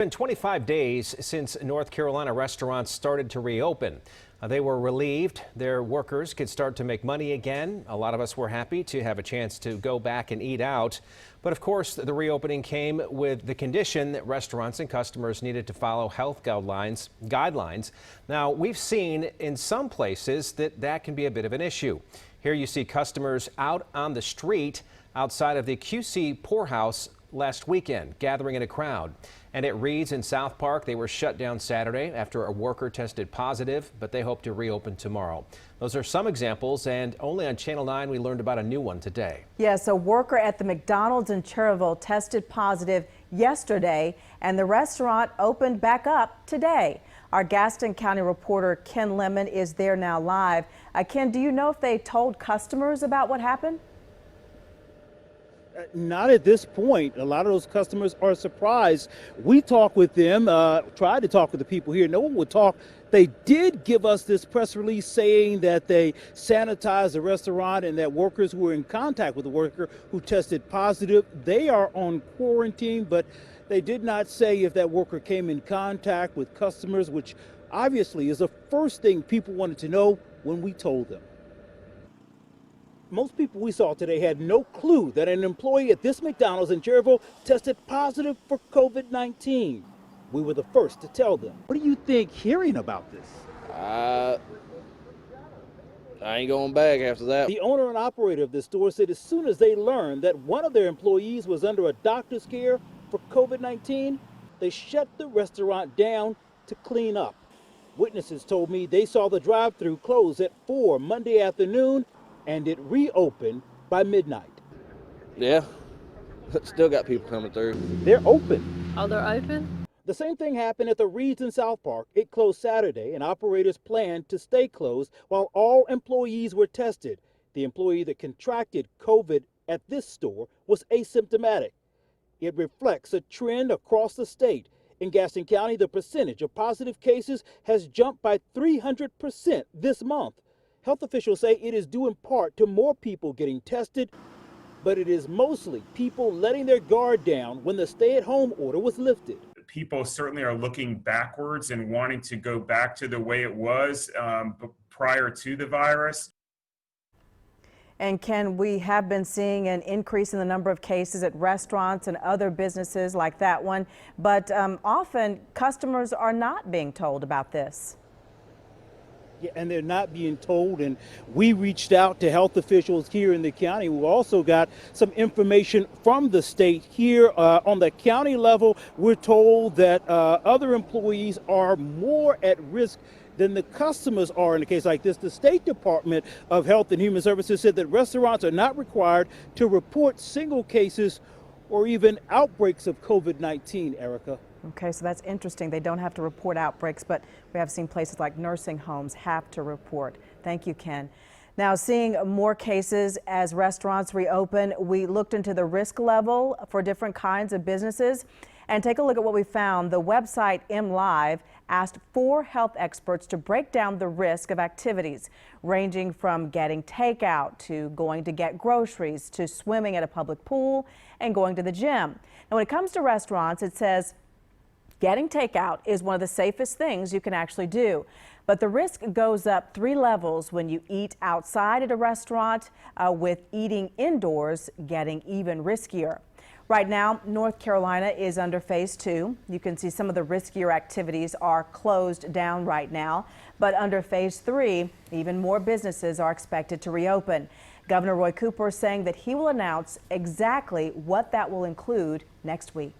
It's been 25 days since North Carolina restaurants started to reopen. They were relieved their workers could start to make money again. A lot of us were happy to have a chance to go back and eat out. But of course, the reopening came with the condition that restaurants and customers needed to follow health guidelines. Now, we've seen in some places that can be a bit of an issue. Here you see customers out on the street outside of the QC Poorhouse last weekend, gathering in a crowd. And at Reed's in South Park, they were shut down Saturday after a worker tested positive, but they hope to reopen tomorrow. Those are some examples, and only on Channel 9 we learned about a new one today. Yes, a worker at the McDonald's in Cherryville tested positive yesterday, and the restaurant opened back up today. Our Gaston County reporter Ken Lemon is there now live. Ken, do you know if they told customers about what happened? Not at this point. A lot of those customers are surprised. We talked with them, tried to talk with the people here. No one would talk. They did give us this press release saying that they sanitized the restaurant and that workers who were in contact with the worker who tested positive, they are on quarantine, but they did not say if that worker came in contact with customers, which obviously is the first thing people wanted to know when we told them. Most people we saw today had no clue that an employee at this McDonald's in Cherryville tested positive for COVID-19. We were the first to tell them. What do you think hearing about this? I ain't going back after that. The owner and operator of this store said as soon as they learned that one of their employees was under a doctor's care for COVID-19, they shut the restaurant down to clean up. Witnesses told me they saw the drive-thru close at 4 Monday afternoon, and it reopened by midnight. Yeah, still got people coming through. They're open. Oh, they're open? The same thing happened at the Reed's in South Park. It closed Saturday, and operators planned to stay closed while all employees were tested. The employee that contracted COVID at this store was asymptomatic. It reflects a trend across the state. In Gaston County, the percentage of positive cases has jumped by 300% this month. Health officials say it is due in part to more people getting tested, but it is mostly people letting their guard down when the stay-at-home order was lifted. People certainly are looking backwards and wanting to go back to the way it was prior to the virus. And Ken, we have been seeing an increase in the number of cases at restaurants and other businesses like that one, but often customers are not being told about this. Yeah, and they're not being told, and we reached out to health officials here in the county. We also got some information from the state here on the county level. We're told that other employees are more at risk than the customers are in a case like this. The State Department of Health and Human Services said that restaurants are not required to report single cases or even outbreaks of COVID-19, Erica. Okay, so that's interesting. They don't have to report outbreaks, but we have seen places like nursing homes have to report. Thank you, Ken. Now, seeing more cases as restaurants reopen, we looked into the risk level for different kinds of businesses. And take a look at what we found. The website MLive asked 4 health experts to break down the risk of activities ranging from getting takeout to going to get groceries to swimming at a public pool and going to the gym. Now, when it comes to restaurants, it says getting takeout is one of the safest things you can actually do. But the risk goes up 3 levels when you eat outside at a restaurant, with eating indoors getting even riskier. Right now, North Carolina is under phase 2. You can see some of the riskier activities are closed down right now. But under phase 3, even more businesses are expected to reopen. Governor Roy Cooper saying that he will announce exactly what that will include next week.